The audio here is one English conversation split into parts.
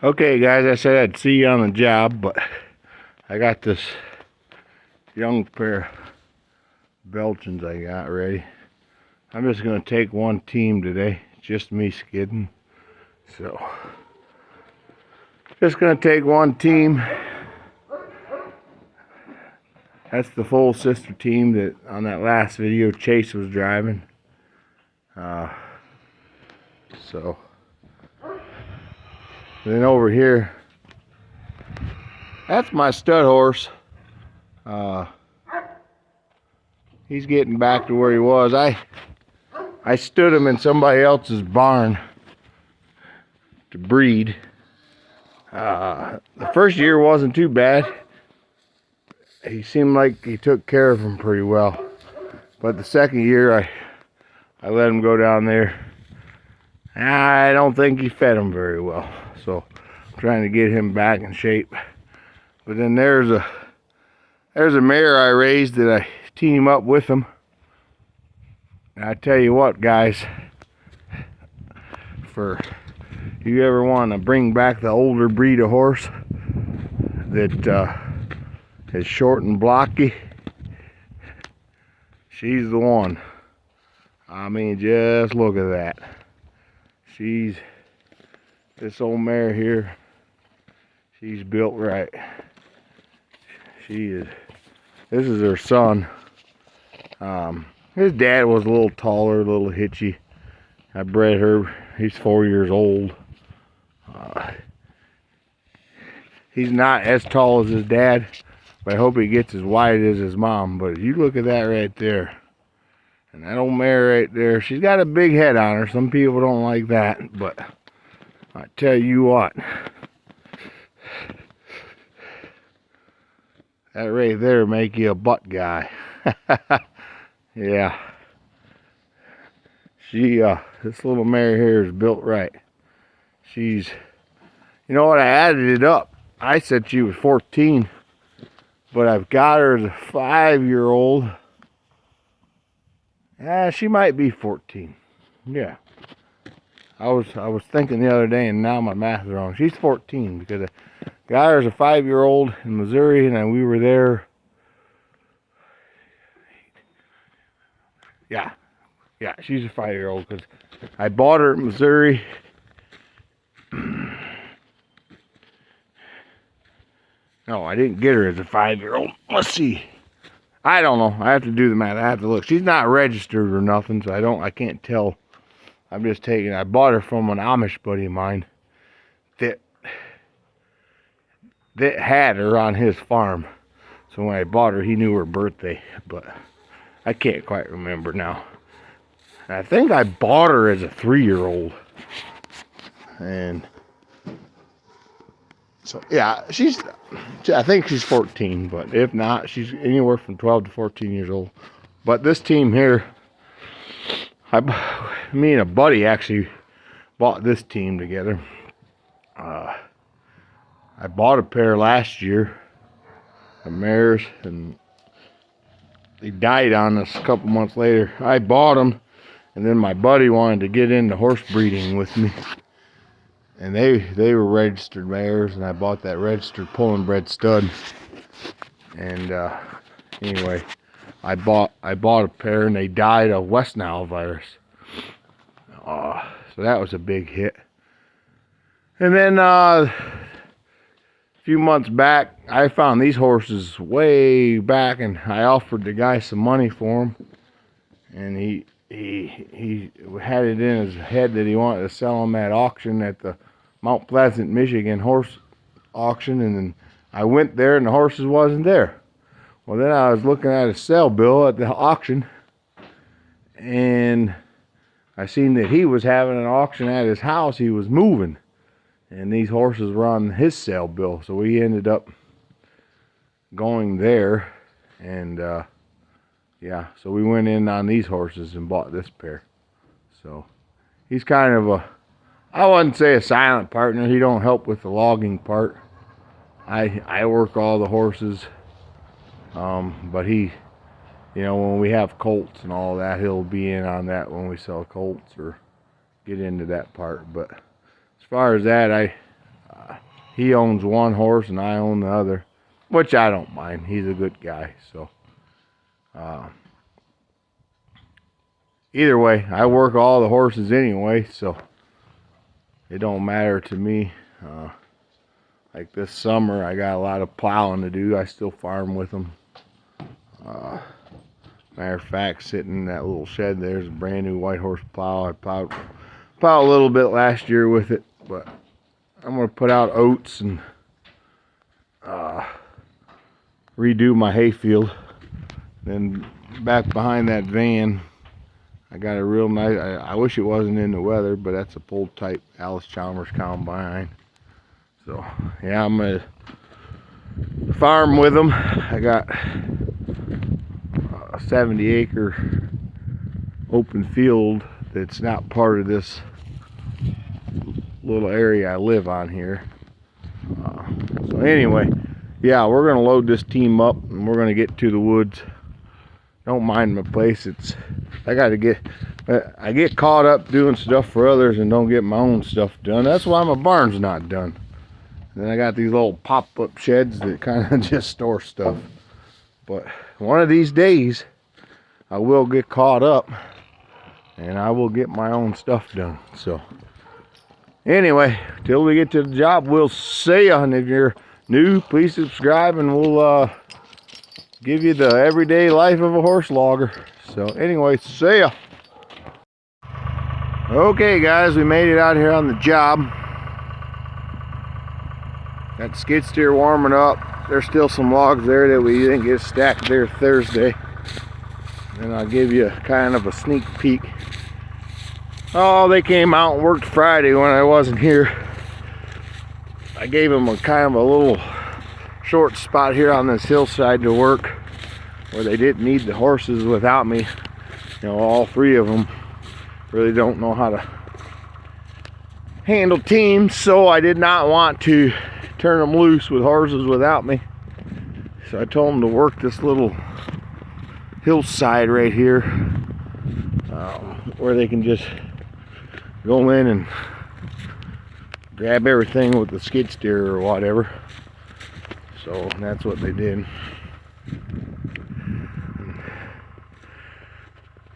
Okay, guys, I said I'd see you on the job, but I got this young pair of Belgians I got ready. I'm just going to take one team today, just me skidding. So, just going to take one team. That's the full sister team that on that last video Chase was driving. So, then over here, that's my stud horse. He's getting back to where he was. I stood him in somebody else's barn to breed. The first year wasn't too bad. He seemed like he took care of him pretty well. But the second year, I let him go down there. I don't think he fed him very well. So I'm trying to get him back in shape. But then there's a mare I raised that I team up with him. And I tell you what, guys, for you ever want to bring back the older breed of horse that is short and blocky, she's the one. I mean, just look at that. This old mare here, she's built right. She is. This is her son. His dad was a little taller, a little hitchy. I bred her. He's 4 years old. He's not as tall as his dad, but I hope he gets as wide as his mom. But you look at that right there. And that old mare right there, she's got a big head on her. Some people don't like that, but I tell you what. That right there make you a butt guy. Yeah. This little mare here is built right. You know what, I added it up. I said she was 14, but I've got her as a 5-year-old. Yeah, she might be 14. Yeah. I was thinking the other day, and now my math is wrong. She's 14 because I got her as a 5-year-old in Missouri, and then we were there. Yeah, she's a 5-year-old because I bought her in Missouri. No, I didn't get her as a 5-year-old. Let's see. I don't know. I have to do the math. I have to look. She's not registered or nothing, so I can't tell. I'm just taking. I bought her from an Amish buddy of mine that had her on his farm. So when I bought her, he knew her birthday, but I can't quite remember now. I think I bought her as a 3-year-old. And so, yeah, I think she's 14, but if not, she's anywhere from 12 to 14 years old. But this team here, me and a buddy actually bought this team together. I bought a pair last year of mares, and they died on us a couple months later. I bought them, and then my buddy wanted to get into horse breeding with me. And they were registered mares, and I bought that registered pulling bred stud. And anyway, I bought a pair, and they died of West Nile virus. So that was a big hit. And then a few months back, I found these horses way back, and I offered the guy some money for them. And he had it in his head that he wanted to sell them at auction at the Mount Pleasant, Michigan horse auction, and then I went there and the horses wasn't there. Well, then I was looking at a sale bill at the auction, and I seen that he was having an auction at his house. He was moving, and these horses were on his sale bill, so we ended up going there, and yeah, so we went in on these horses and bought this pair. So he's kind of I wouldn't say a silent partner. He don't help with the logging part. I work all the horses, but he, you know, when we have colts and all that, he'll be in on that when we sell colts or get into that part. But as far as that, He owns one horse and I own the other, which I don't mind. He's a good guy. So either way, I work all the horses anyway, so it don't matter to me. Like this summer, I got a lot of plowing to do. I still farm with them. Matter of fact, sitting in that little shed there's a brand new white horse plow. I plowed a little bit last year with it, but I'm gonna put out oats and redo my hayfield. Then back behind that van, I got a real nice, I wish it wasn't in the weather, but that's a pull type Alice Chalmers combine. So yeah, I'm gonna farm with them. I got a 70-acre open field that's not part of this little area I live on here. So anyway, yeah, we're gonna load this team up and we're gonna get to the woods. Don't mind my place. I get caught up doing stuff for others and don't get my own stuff done. That's why my barn's not done. And then I got these little pop-up sheds that kind of just store stuff. But one of these days, I will get caught up and I will get my own stuff done. So anyway, till we get to the job, we'll see ya. And if you're new, please subscribe and we'll give you the everyday life of a horse logger. So anyway, see ya. Okay guys, we made it out here on the job. Got the skid steer warming up. There's still some logs there that we didn't get stacked there Thursday. And I'll give you kind of a sneak peek. Oh, they came out and worked Friday when I wasn't here. I gave them a kind of a little short spot here on this hillside to work where they didn't need the horses without me. You know, all three of them really don't know how to handle teams, so I did not want to turn them loose with horses without me. So I told them to work this little hillside right here where they can just go in and grab everything with the skid steer or whatever. So that's what they did.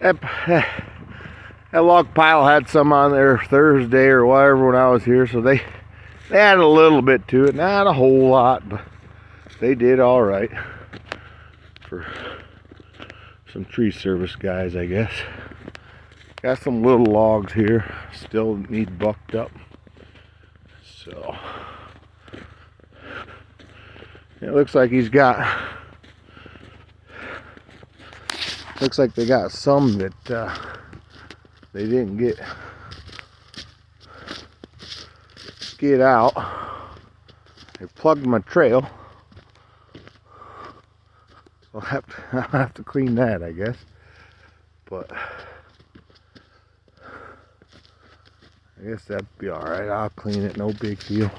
That log pile had some on there Thursday or whatever when I was here, so they added a little bit to it, not a whole lot, but they did all right for some tree service guys, I guess. Got some little logs here, still need bucked up. So it looks like he's got. Looks like they got some that they didn't get skid out. They plugged my trail. I'll have to clean that, I guess. But I guess that'd be alright. I'll clean it, no big deal.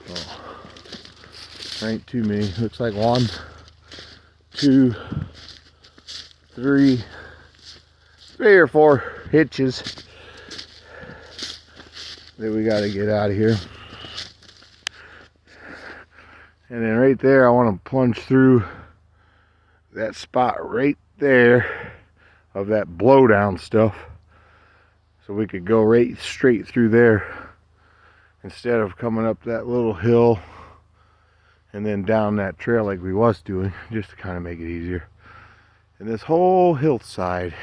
So, ain't too many. Looks like 1, 2, 3 or 4 hitches that we got to get out of here. And then right there, I want to plunge through that spot right there of that blowdown stuff, so we could go right straight through there instead of coming up that little hill and then down that trail like we was doing, just to kind of make it easier. And this whole hillside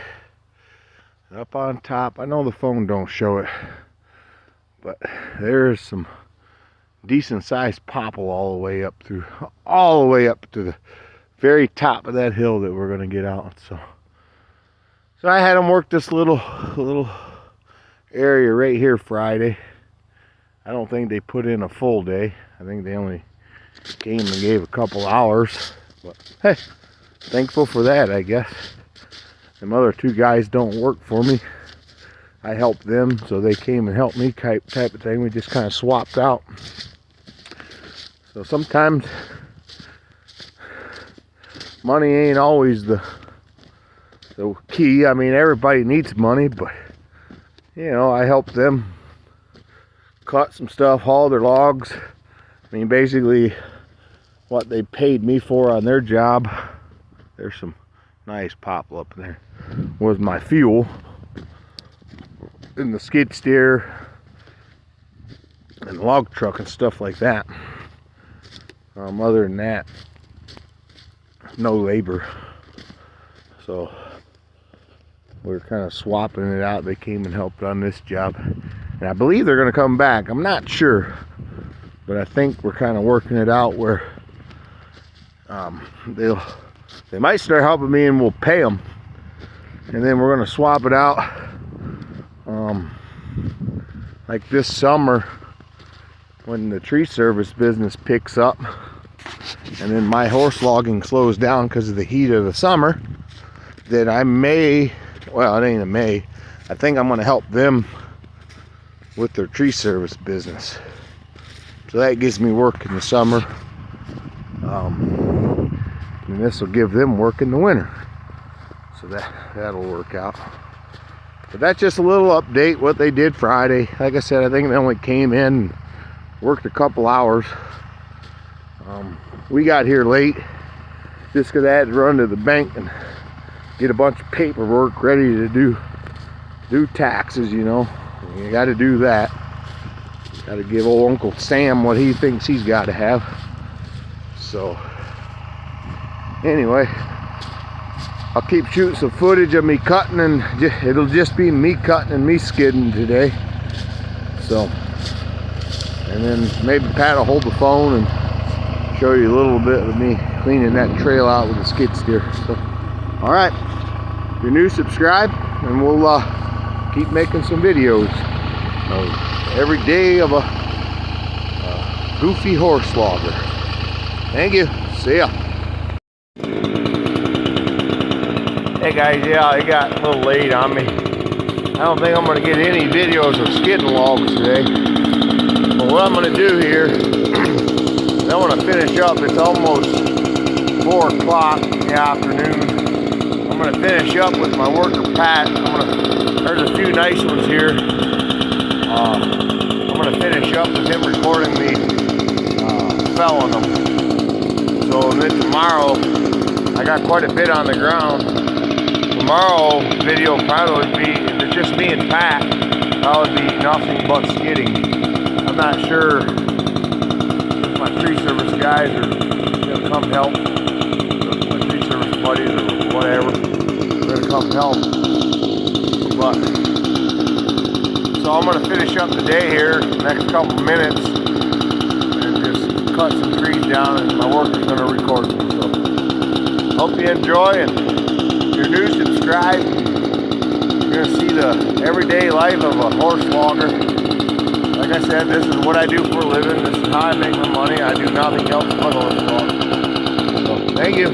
up on top, I know the phone don't show it, but there's some decent sized popple all the way up to the very top of that hill that we're going to get out. So I had them work this little area right here Friday. I don't think they put in a full day. I think they only came and gave a couple hours, but hey, thankful for that, I guess. Them other 2 guys don't work for me. I helped them, so they came and helped me, type of thing. We just kind of swapped out. So sometimes money ain't always the key. I mean, everybody needs money, but you know, I help them cut some stuff, hauled their logs. I mean, basically what they paid me for on their job. There's some nice popple up in there. Was my fuel in the skid steer and log truck and stuff like that. Other than that, no labor. So we're kind of swapping it out. They came and helped on this job, and I believe they're going to come back. I'm not sure, but I think we're kind of working it out where they might start helping me and we'll pay them, and then we're going to swap it out. Like this summer, when the tree service business picks up and then my horse logging slows down because of the heat of the summer, that I may, well, it ain't a may, I think I'm going to help them with their tree service business. So that gives me work in the summer, and this will give them work in the winter. So that'll work out. But that's just a little update what they did Friday. Like I said, I think they only came in and worked a couple hours. We got here late just because I had to run to the bank and get a bunch of paperwork ready to do taxes, you know. You got to do that. Got to give old Uncle Sam what he thinks he's got to have. So anyway, I'll keep shooting some footage of me cutting, and it'll just be me cutting and me skidding today. So, and then maybe Pat will hold the phone and show you a little bit of me cleaning that trail out with a skid steer. So, all right, if you're new, subscribe, and we'll keep making some videos every day of a goofy horse logger. Thank you. See ya. Hey guys, yeah, it got a little late on me. I don't think I'm going to get any videos of skidding logs today. But what I'm going to do here, I want to finish up. It's almost 4 o'clock in the afternoon. I'm going to finish up with my worker Pat. There's a few nice ones here. I'm going to finish up with him recording me felling them. So then tomorrow, I got quite a bit on the ground. Tomorrow video probably would be, if it's just me and Pat, probably be nothing but skidding. I'm not sure if my tree service guys are going to come help, my tree service buddies or whatever, they're going to come help. But, so I'm going to finish up the day here, next couple minutes, and just cut some trees down, and my worker's going to record them. So, hope you enjoy, and if you're new, subscribe. You're going to see the everyday life of a horse logger. Like I said, this is what I do for a living. This is how I make my money. I do nothing else but horse log. So, thank you.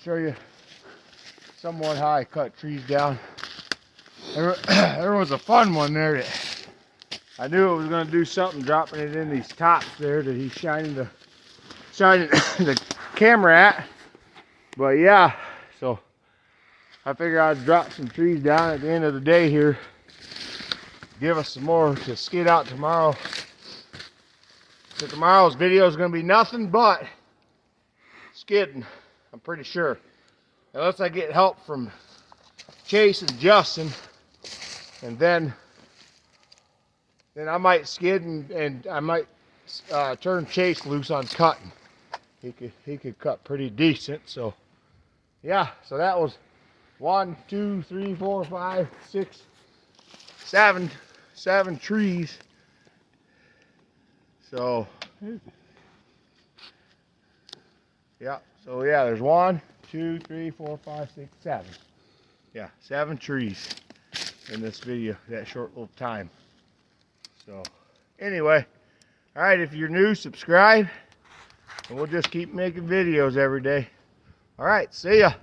show you somewhat how I cut trees down. There was a fun one there that I knew it was going to do something, dropping it in these tops there that he's shining the camera at. But yeah, so I figured I'd drop some trees down at the end of the day here. Give us some more to skid out tomorrow. So tomorrow's video is going to be nothing but skidding, I'm pretty sure. Unless I get help from Chase and Justin, and then I might skid and I might turn Chase loose on cutting. He could cut pretty decent. So yeah, so that was 1, 2, 3, 4, 5, 6, 7 trees. So yeah, so yeah, there's 1, 2, 3, 4, 5, 6, 7. Yeah, 7 trees in this video, that short little time. So anyway, all right, if you're new, subscribe, and we'll just keep making videos every day. All right, see ya.